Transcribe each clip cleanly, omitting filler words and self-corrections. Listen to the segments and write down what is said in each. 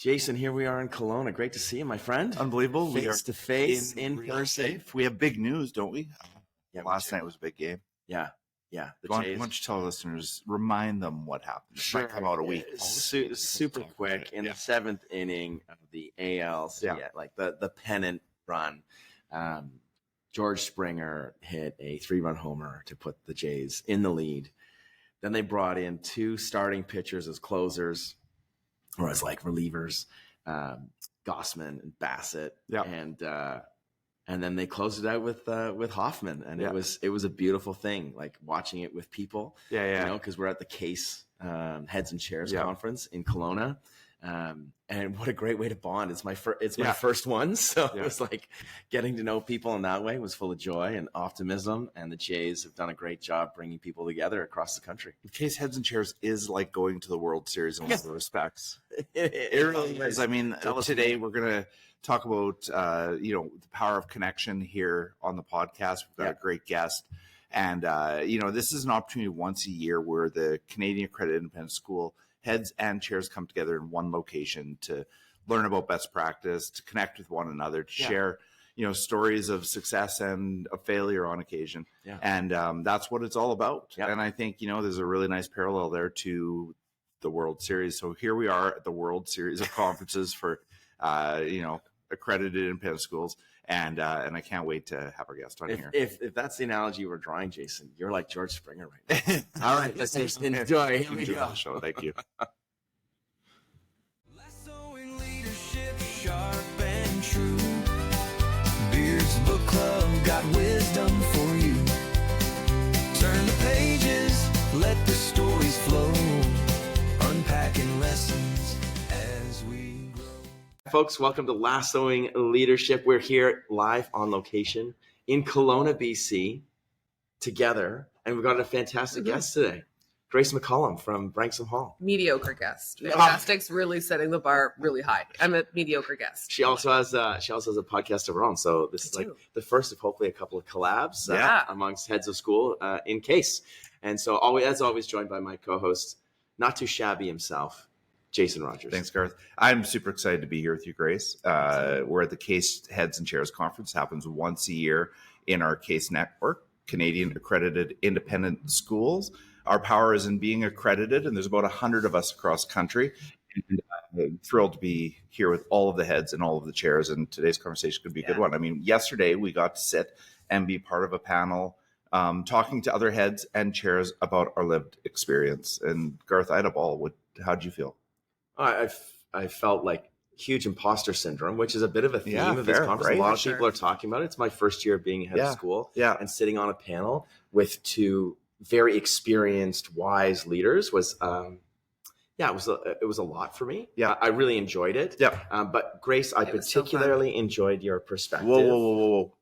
Jason, here we are in Kelowna. Great to see you, my friend. Unbelievable. Face to face, in person. We have big news, don't we? Yeah, Last night was a big game. Yeah. Why don't you tell our listeners, remind them what happened? It might come out a week. Super quick. In the seventh inning of the ALCS, like the pennant run, George Springer hit a 3-run homer to put the Jays in the lead. Then they brought in 2 starting pitchers as closers, or as like relievers, Gossman and Bassett, and then they closed it out with Hoffman, and it was a beautiful thing, like watching it with people. You know, because we're at the Case Heads and Chairs conference in Kelowna, and what a great way to bond. It's my first one, so it was like getting to know people in that way was full of joy and optimism. And the Jays have done a great job bringing people together across the country. Case Heads and Chairs is like going to the World Series in a lot of respects. It really is. I mean, today we're gonna talk about the power of connection here on the podcast. We've got a great guest, and this is an opportunity once a year where the Canadian Accredited Independent School Heads and Chairs come together in one location to learn about best practice, to connect with one another, to share, stories of success and of failure on occasion. And that's what it's all about. And I think, there's a really nice parallel there to the World Series. So here we are at the World Series of conferences for, accredited independent schools. And I can't wait to have our guest on here. If that's the analogy we're drawing, Jason, you're like George Springer right now. All right, let's just enjoy. Here we go. The show. Thank you. Lassoing leadership, sharp and true. Beard's Book Club got wisdom for you. Turn the pages, let the stories flow. Unpacking lessons as we grow. Folks, welcome to Lassoing Leadership. We're here live on location in Kelowna, BC, together, and we've got a fantastic guest today, Grace McCallum from Branksome Hall. Mediocre guest. Fantastic's really setting the bar really high. I'm a mediocre guest. She also has a podcast of her own, so this is like the first of hopefully a couple of collabs amongst heads of school in Case. And so as always, joined by my co-host, not too shabby himself, Jason Rogers. Thanks, Garth. I'm super excited to be here with you, Grace. We're at the Case Heads and Chairs Conference. It happens once a year in our Case network, Canadian Accredited Independent Schools. Our power is in being accredited, and there's about 100 of us across the country. And I'm thrilled to be here with all of the heads and all of the chairs, and today's conversation could be a good one. I mean, yesterday we got to sit and be part of a panel talking to other heads and chairs about our lived experience. And Garth, I had a ball. How'd you feel? I felt like huge imposter syndrome, which is a bit of a theme of this conference. Right? A lot of people are talking about it. It's my first year being head of school and sitting on a panel with 2 very experienced, wise leaders was, it was a lot for me. I really enjoyed it. But Grace, I particularly enjoyed your perspective. Whoa.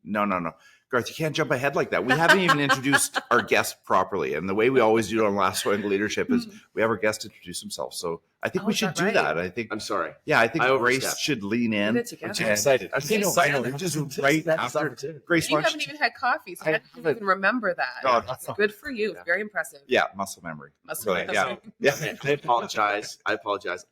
No. Garth, you can't jump ahead like that. We haven't even introduced our guest properly. And the way we always do it on Lassoing Leadership is we have our guest introduce himself. So I think we should do that. I'm sorry. Yeah, I think Grace should lean in. I'm excited. I'm excited. Just right after. Grace, you haven't even had coffee, so I didn't even remember that. Good for you. Very impressive. Yeah, muscle memory. I apologize.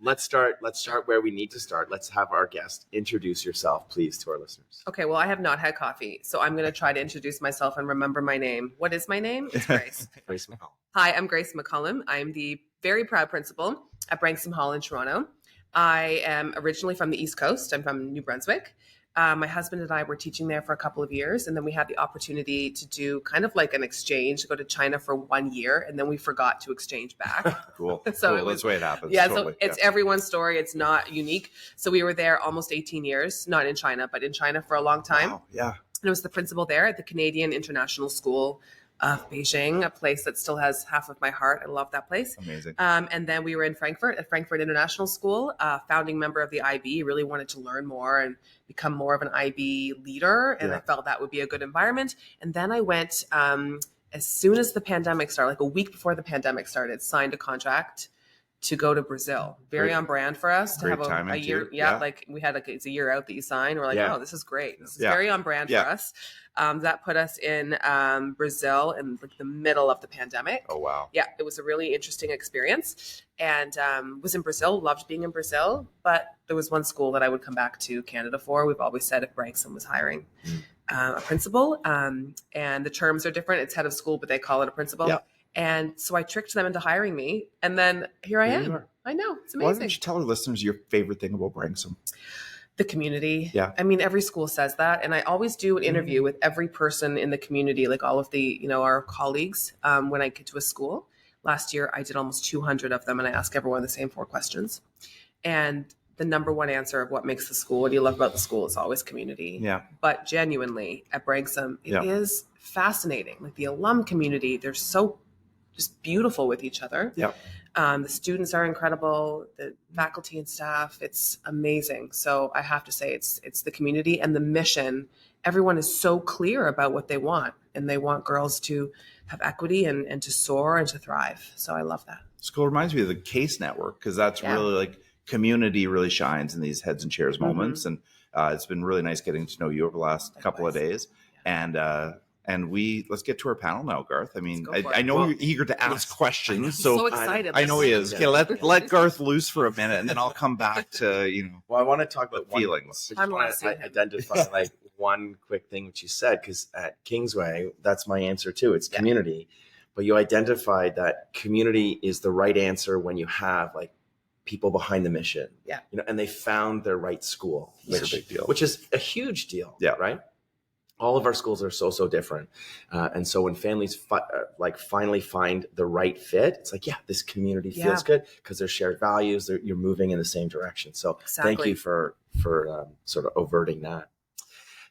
Let's start where we need to start. Let's have our guest introduce yourself, please, to our listeners. Okay, well, I have not had coffee, so I'm going to try to introduce myself and remember my name. What is my name? It's Grace. Grace McCallum. Hi, I'm Grace McCallum. I'm the very proud principal at Branksome Hall in Toronto. I am originally from the East Coast. I'm from New Brunswick. My husband and I were teaching there for a couple of years, and then we had the opportunity to do kind of like an exchange, to go to China for 1 year, and then we forgot to exchange back. Cool. So that's the way it happens. Yeah, totally. So it's everyone's story. It's not unique. So we were there almost 18 years, not in China, but in China for a long time. Wow. Yeah. And I was the principal there at the Canadian International School of Beijing, a place that still has half of my heart. I love that place. Amazing. And then we were in Frankfurt at Frankfurt International School, founding member of the IB, really wanted to learn more and become more of an IB leader. And I felt that would be a good environment. And then I went, as soon as the pandemic started, like a week before the pandemic started, signed a contract to go to Brazil. Very Great. on brand for us to Great have a timing year. too. Yeah, Yeah. like we had it's a year out that you sign. We're like, Yeah. oh, this is great. This is Yeah. very on brand Yeah. for us. That put us in Brazil in like the middle of the pandemic. Oh, wow. Yeah, it was a really interesting experience, and was in Brazil. Loved being in Brazil, but there was one school that I would come back to Canada for. We've always said if Branksome was hiring a principal, and the terms are different. It's head of school, but they call it a principal. Yeah. And so I tricked them into hiring me, and then here I Here you am. are. I know, it's Why amazing. don't you tell our listeners your favorite thing about Branksome? The community. Yeah. I mean, every school says that. And I always do an interview with every person in the community, like all of the, our colleagues, when I get to a school. Last year, I did almost 200 of them, and I ask everyone the same 4 questions. And the number one answer of what makes the school, what do you love about the school, is always community. Yeah. But genuinely, at Branksome, it Yeah. is fascinating. Like the alum community, they're so just beautiful with each other. Yeah. The students are incredible, the faculty and staff, it's amazing. So I have to say it's the community and the mission. Everyone is so clear about what they want, and they want girls to have equity and to soar and to thrive. So I love that. School reminds me of the Case Network, because that's really like community really shines in these heads and chairs moments. And it's been really nice getting to know you over the last couple of days. And let's get to our panel now, Garth. I mean, Let's go for I it. know you're eager to ask questions. I'm so excited. I know he is. Okay, let Garth loose for a minute, and then I'll come back to, Well, I want to talk about feelings. I want to identify like one quick thing which you said, because at Kingsway, that's my answer too. It's community. But you identified that community is the right answer when you have like people behind the mission. Yeah. And they found their right school, It's a big deal. which is a huge deal. Yeah. Right. All of our schools are so different. And so when families finally find the right fit, it's like, this community feels good because there's shared values. You're moving in the same direction. So thank you for sort of overting that.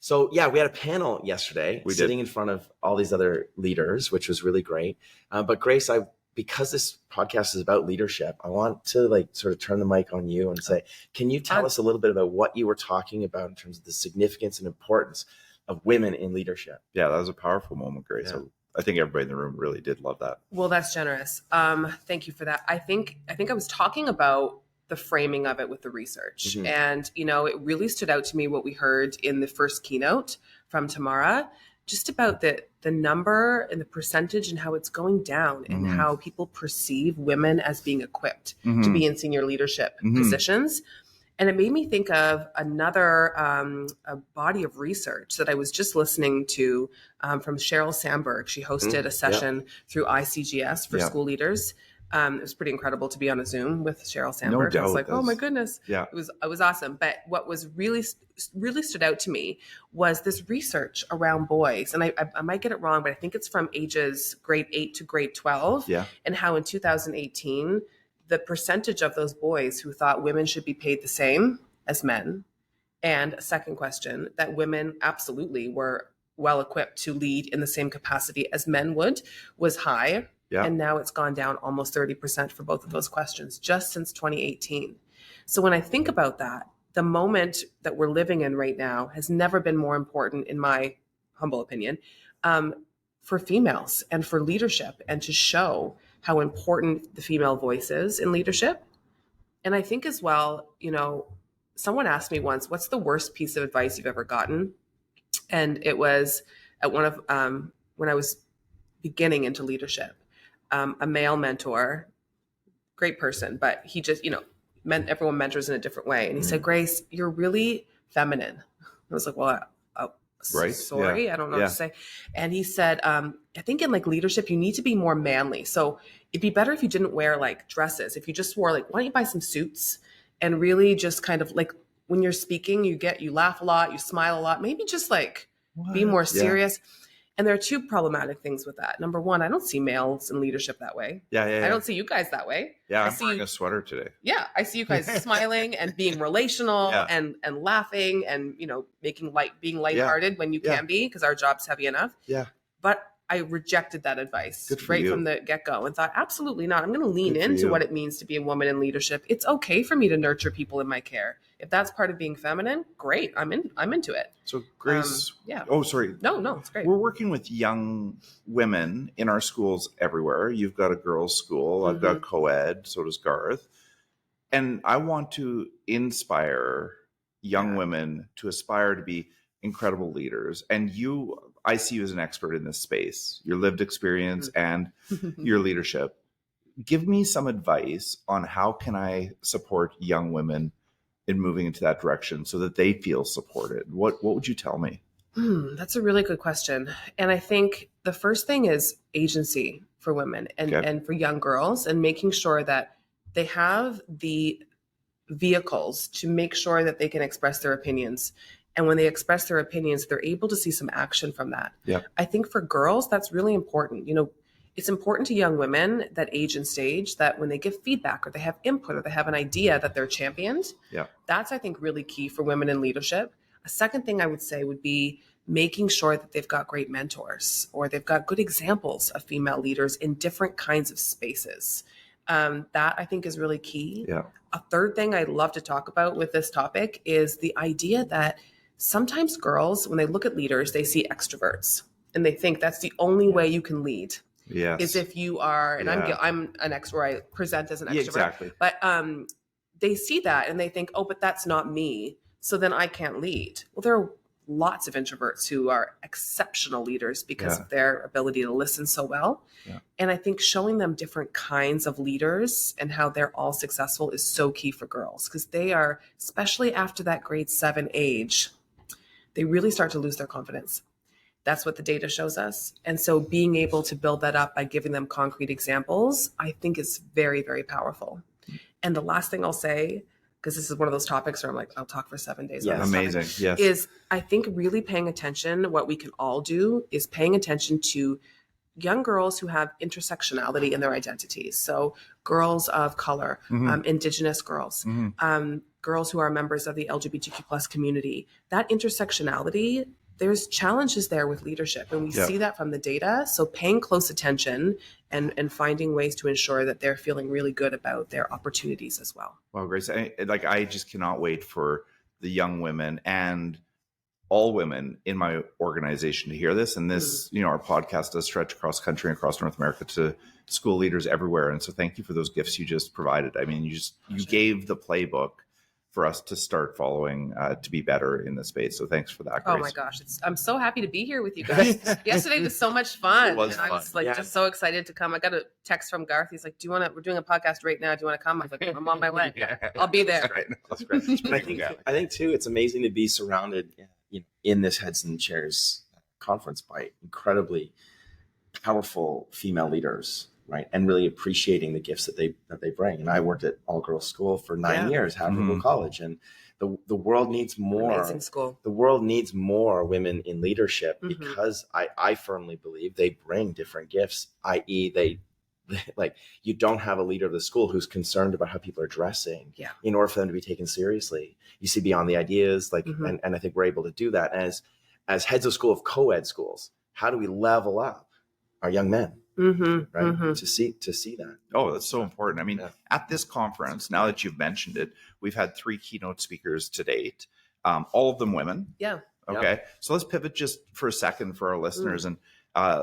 So we had a panel yesterday sitting in front of all these other leaders, which was really great. But Grace, because this podcast is about leadership, I want to sort of turn the mic on you and say, can you tell us a little bit about what you were talking about in terms of the significance and importance of women in leadership? Yeah, that was a powerful moment, Grace. Yeah. I think everybody in the room really did love that. Well, that's generous. Thank you for that. I think I was talking about the framing of it with the research. Mm-hmm. And, it really stood out to me what we heard in the first keynote from Tamara, just about the number and the percentage and how it's going down and how people perceive women as being equipped to be in senior leadership positions. And it made me think of another a body of research that I was just listening to from Sheryl Sandberg. She hosted a session through ICGS for school leaders. It was pretty incredible to be on a Zoom with Sheryl Sandberg. No doubt. I was like, oh my goodness. Yeah. It was awesome. But what was really stood out to me was this research around boys. And I might get it wrong, but I think it's from ages grade 8 to grade 12. Yeah. And how in 2018, the percentage of those boys who thought women should be paid the same as men. And a second question, that women absolutely were well equipped to lead in the same capacity as men would, was high. Yeah. And now it's gone down almost 30% for both of those questions just since 2018. So when I think about that, the moment that we're living in right now has never been more important, in my humble opinion, for females and for leadership, and to show how important the female voice is in leadership. And I think as well, someone asked me once, what's the worst piece of advice you've ever gotten? And it was at one of, when I was beginning into leadership, a male mentor, great person, but he just, everyone mentors in a different way. And he said, Grace, you're really feminine. I was like, well, right. Sorry, Yeah. I don't know what to say. And he said, I think in leadership, you need to be more manly. So it'd be better if you didn't wear dresses. If you just wore why don't you buy some suits and really just kind of when you're speaking, you laugh a lot, you smile a lot, maybe just be more serious. And there are two problematic things with that. Number one, I don't see males in leadership that way. Yeah. I don't see you guys that way. Yeah, I I'm see wearing a sweater today. Yeah, I see you guys smiling and being relational and laughing and being lighthearted when you can be, because our job's heavy enough. Yeah. But I rejected that advice right from the get-go and thought, absolutely not. I'm going to lean into what it means to be a woman in leadership. It's okay for me to nurture people in my care. if that's part of being feminine, great. I'm into it. So Grace, yeah. Oh, sorry. No, it's great. We're working with young women in our schools everywhere. You've got a girls' school. I've got co-ed. So does Garth. And I want to inspire young women to aspire to be incredible leaders. And I see you as an expert in this space, your lived experience and your leadership. Give me some advice on how can I support young women in moving into that direction so that they feel supported. What would you tell me? That's a really good question. And I think the first thing is agency for women and for young girls, and making sure that they have the vehicles to make sure that they can express their opinions. And when they express their opinions, they're able to see some action from that. Yeah. I think for girls, that's really important. It's important to young women that age and stage that when they give feedback or they have input or they have an idea that they're championed. Yeah. That's, I think, really key for women in leadership. A second thing I would say would be making sure that they've got great mentors or they've got good examples of female leaders in different kinds of spaces. That I think is really key. Yeah. A third thing I'd love to talk about with this topic is the idea that sometimes girls, when they look at leaders, they see extroverts and they think that's the only way you can lead. Yes. Is if you are, and I'm an extrovert, I present as an extrovert. Yeah, exactly. But they see that and they think, oh, but that's not me. So then I can't lead. Well, there are lots of introverts who are exceptional leaders because of their ability to listen so well. Yeah. And I think showing them different kinds of leaders and how they're all successful is so key for girls, because they are, especially after that grade 7 age, they really start to lose their confidence. That's what the data shows us. And so being able to build that up by giving them concrete examples, I think is very, very powerful. And the last thing I'll say, because this is one of those topics where I'm like, I'll talk for 7 days. Yeah, amazing. Yes. Is I think really paying attention, what we can all do is paying attention to young girls who have intersectionality in their identities. So girls of color, Indigenous girls, girls who are members of the LGBTQ plus community. That intersectionality, there's challenges there with leadership, and we see that from the data. So paying close attention and finding ways to ensure that they're feeling really good about their opportunities as well. Well, Grace, I just cannot wait for the young women and all women in my organization to hear this. And this, our podcast does stretch across country and across North America to school leaders everywhere. And so thank you for those gifts you just provided. I mean, you gave the playbook for us to start following to be better in the space. So thanks for that, Grace. Oh my gosh. I'm so happy to be here with you guys. Yesterday was so much fun. It was fun. I was just so excited to come. I got a text from Garth. He's like, we're doing a podcast right now. Do you want to come? I was like, I'm on my way. I'll be there. That's great. I think too, it's amazing to be surrounded in this Heads and Chairs conference by incredibly powerful female leaders. Right. And really appreciating the gifts that they bring. And I worked at all girls school for 9 years, Haverhill College. And the world needs more. Amazing school. The world needs more women in leadership because I firmly believe they bring different gifts, i.e. they like, you don't have a leader of the school who's concerned about how people are dressing in order for them to be taken seriously. You see beyond the ideas, and I think we're able to do that as heads of school of co-ed schools. How do we level up our young men? To see that. Oh, that's so important. I mean, at this conference, now that you've mentioned it, we've had 3 keynote speakers to date, all of them women. Yeah. Okay. So let's pivot just for a second for our listeners, and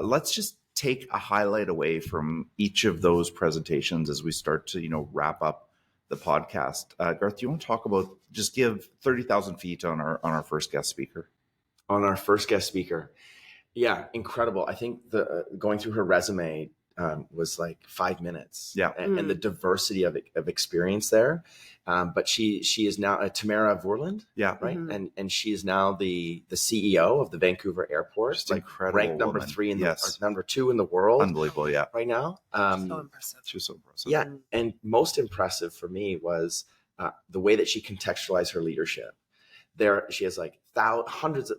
let's just take a highlight away from each of those presentations as we start to, wrap up the podcast. Garth, do you want to talk about, just give 30,000 feet on our first guest speaker? On our first guest speaker. Yeah, incredible. I think going through her resume was like 5 minutes. Yeah, and the diversity of experience there. But she is now Tamara Vorland. Yeah, right. And she is now the CEO of the Vancouver Airport. Just incredible. Ranked number woman. 3 in number 2 in the world. Unbelievable. Yeah, right now. So impressive. She was so impressive. Yeah, and most impressive for me was the way that she contextualized her leadership. There, she has hundreds of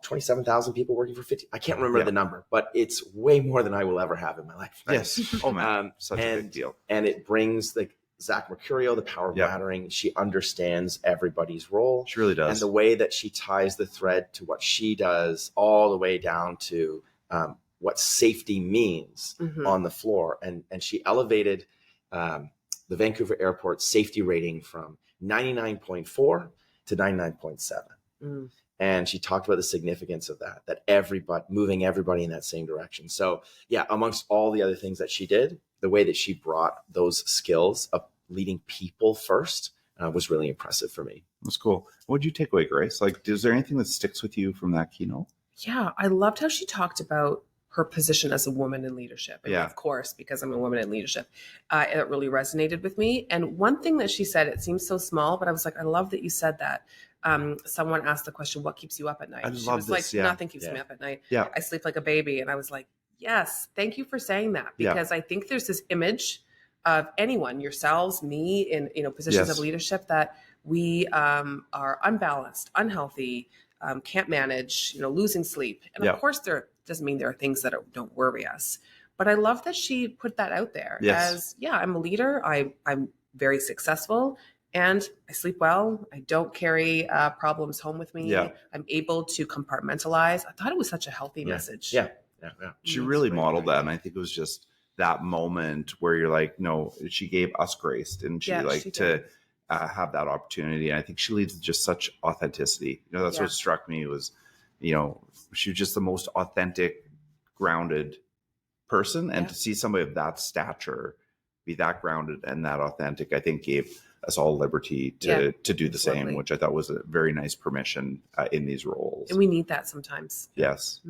27,000 people working for 50. I can't remember the number, but it's way more than I will ever have in my life. Right? Yes. Oh man, such a big deal. And it brings Zach Mercurio, the power of mattering. She understands everybody's role. She really does. And the way that she ties the thread to what she does all the way down to what safety means on the floor. And she elevated the Vancouver Airport safety rating from 99.4 to 99.7. And she talked about the significance of that everybody, moving everybody in that same direction. So yeah, amongst all the other things that she did, the way that she brought those skills of leading people first was really impressive for me. That's cool. What did you take away, Grace? Like, is there anything that sticks with you from that keynote? Yeah, I loved how she talked about her position as a woman in leadership. And of course, because I'm a woman in leadership, it really resonated with me. And one thing that she said, it seems so small, but I was like, I love that you said that. Someone asked the question, what keeps you up at night? She was like, nothing keeps me up at night. I sleep like a baby. And I was like, yes, thank you for saying that. Because I think there's this image of anyone, yourselves, me, in positions of leadership, that we are unbalanced, unhealthy, can't manage, losing sleep. And of course, there doesn't mean there are things that don't worry us. But I love that she put that out there as, I'm a leader. I'm very successful and I sleep well. I don't carry problems home with me. I'm able to compartmentalize. I thought it was such a healthy message. She really modeled that. And I think it was just that moment where you're like, no, she gave us grace, didn't she? To have that opportunity. And I think she leads with just such authenticity. That's what struck me was, she was just the most authentic, grounded person. And to see somebody of that stature be that grounded and that authentic, I think gave us all liberty to do the same, which I thought was a very nice permission in these roles. And we need that sometimes. Yes.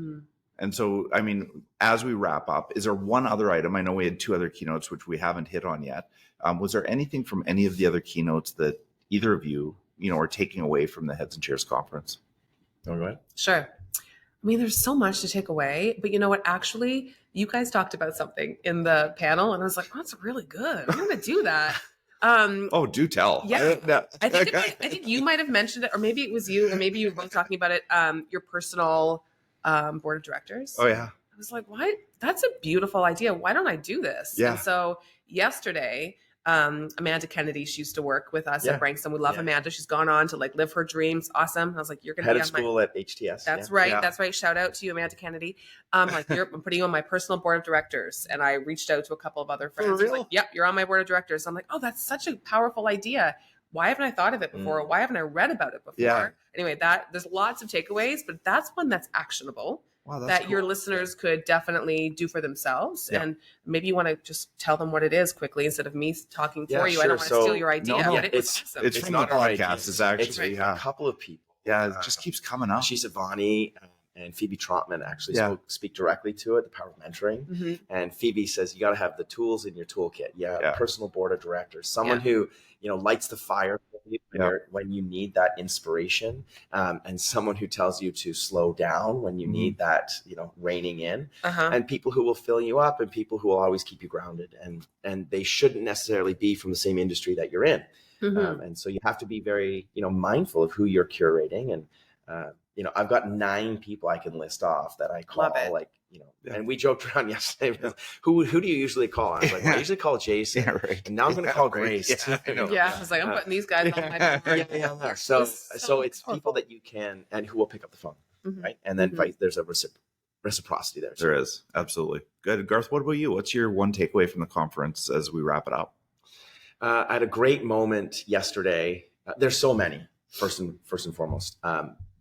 And so, I mean, as we wrap up, is there one other item? I know we had 2 other keynotes, which we haven't hit on yet. Was there anything from any of the other keynotes that either of you, are taking away from the Heads and Chairs conference? Go ahead. Sure. I mean, there's so much to take away, but you know what? Actually, you guys talked about something in the panel and I was like, oh, that's really good. I'm going to do that. Do tell. Yeah. I think you might've mentioned it, or maybe it was you, or maybe you were both talking about it. Your personal board of directors. Oh yeah. I was like, what? That's a beautiful idea. Why don't I do this? Yeah. And so yesterday, Amanda Kennedy, she used to work with us at Branksome. We love Amanda. She's gone on to live her dreams. Awesome. I was like, you're going to be head of school at HTS. That's right. Yeah. That's right. Shout out to you, Amanda Kennedy. I'm putting you on my personal board of directors. And I reached out to a couple of other friends. For real? Like, yep, you're on my board of directors. I'm like, oh, that's such a powerful idea. Why haven't I thought of it before? Why haven't I read about it before? Yeah. Anyway, there's lots of takeaways, but that's one that's actionable. Wow, that cool. Your listeners could definitely do for themselves. And maybe you want to just tell them what it is quickly instead of me talking for you. Sure. I don't want to steal your idea. No, but it's awesome. It's from not the podcast. It's actually a couple of people. Yeah, it just keeps coming up. She's Ivani and Phoebe Trotman actually speak directly to it, the power of mentoring. Mm-hmm. And Phoebe says, you got to have the tools in your toolkit. Personal board of directors, someone who, lights the fire when you need that inspiration, and someone who tells you to slow down when you need that, reining in, and people who will fill you up and people who will always keep you grounded, and they shouldn't necessarily be from the same industry that you're in. Mm-hmm. And so you have to be very, mindful of who you're curating. And, I've got 9 people I can list off that I call and we joked around yesterday. Who do you usually call? I was like, I usually call Jason. And now I'm going to call Grace. I was like, I'm putting these guys on my board. So it's people that you can, and who will pick up the phone. Right. And then there's a reciprocity there. There is. Absolutely. Good. Garth, what about you? What's your one takeaway from the conference as we wrap it up? I had a great moment yesterday. There's so many, first and foremost.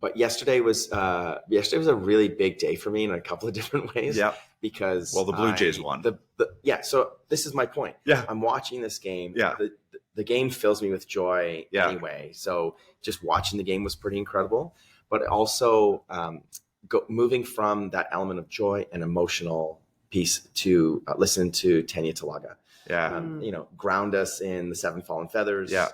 But yesterday was a really big day for me in a couple of different ways. Yeah. Because the Blue Jays won. So this is my point. Yeah. I'm watching this game. Yeah. The game fills me with joy anyway. So just watching the game was pretty incredible. But also moving from that element of joy and emotional piece to listen to Tanya Talaga. Yeah. Ground us in the 7 Fallen Feathers. Yeah.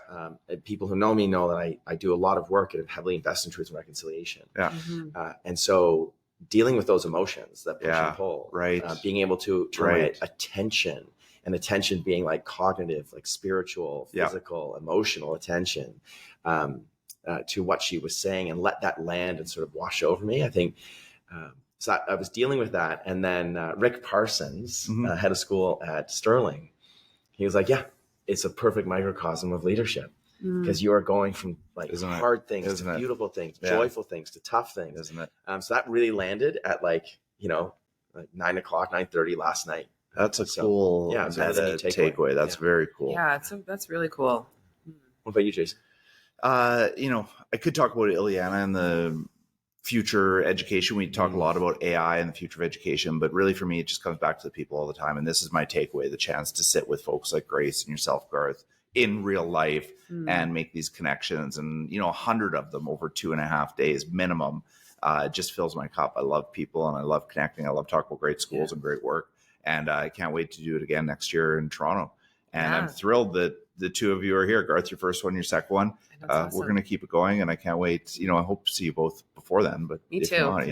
People who know me know that I do a lot of work and heavily invest in truth and reconciliation. Yeah. And so dealing with those emotions, that push and pull, right. Being able to turn attention, and attention being like cognitive, like spiritual, physical, emotional attention, to what she was saying, and let that land and sort of wash over me. I think, so I was dealing with that. And then Rick Parsons, head of school at Sterling, he was like, it's a perfect microcosm of leadership, because you are going from hard things to beautiful things, joyful things to tough things. Isn't it? So that really landed at 9 o'clock, 9:30 last night. That's a cool takeaway. That's very cool. Yeah, that's really cool. What about you, Jason? I could talk about Ileana and the future education. We talk a lot about AI and the future of education, but really for me, it just comes back to the people all the time. And this is my takeaway, the chance to sit with folks like Grace and yourself, Garth, in real life and make these connections. And, 100 of them over 2.5 days minimum just fills my cup. I love people and I love connecting. I love talking about great schools and great work. And I can't wait to do it again next year in Toronto. And I'm thrilled that the two of you are here. Garth, your first one, your second one. Awesome. We're going to keep it going. And I can't wait. I hope to see you both before then. But me too. Not,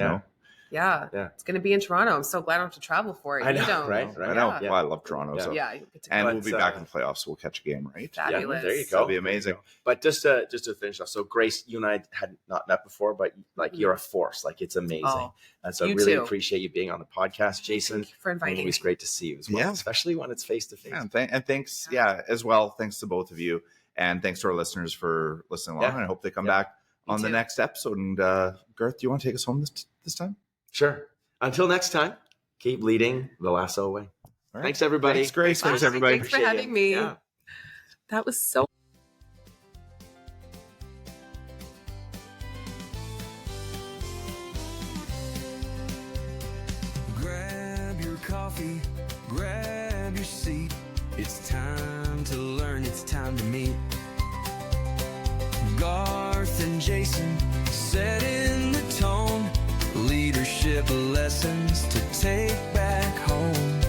Yeah. It's going to be in Toronto. I'm so glad I don't have to travel for it. I know, right? I know. Yeah. Well, I love Toronto. Yeah. So. Yeah. And we'll be back in the playoffs. So we'll catch a game, right? Fabulous. Yeah, there you go. That'll be amazing. But just to finish off, so Grace, you and I had not met before, but you're a force. It's amazing. And so I really appreciate you being on the podcast, Jason. Thank you for inviting me. Always great to see you as well, especially when it's face to face. And thanks, as well. Thanks to both of you. And thanks to our listeners for listening along. And I hope they come back on the next episode. And Garth, do you want to take us home this time? Sure. Until next time, keep leading the lasso away. Right. Thanks, everybody. Thanks, Grace. Thanks, everybody. Thanks for having me. Yeah. That was so Grab your coffee, grab your seat. It's time to learn, it's time to meet. Garth and Jason setting the tone. Leadership lessons to take back home.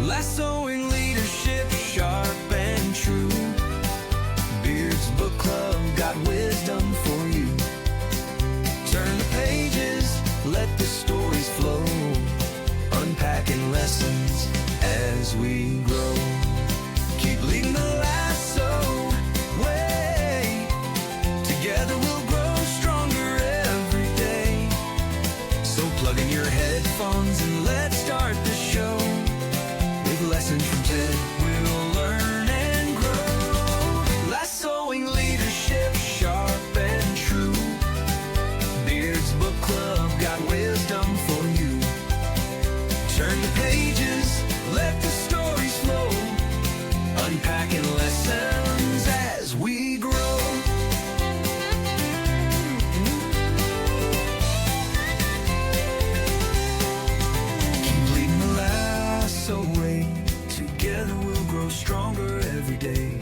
Lassoing leadership sharp and true. Beard's Book Club got wisdom for you. Turn the pages, let the stories flow. Unpacking lessons as we grow. Keep leading the lasso way. Together we'll grow stronger every day. So plug in your headphones and let's start the show. With lessons from Ted, we'll learn and grow. Lassoing leadership sharp and true. Beard's Book Club got wisdom for you. Turn the pages, let the stories flow. Unpacking lessons as we grow. Keep leading the lasso way. Together we'll grow stronger every day.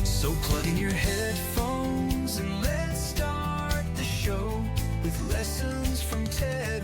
So plug in your headphones and let's start the show with lessons from Ted.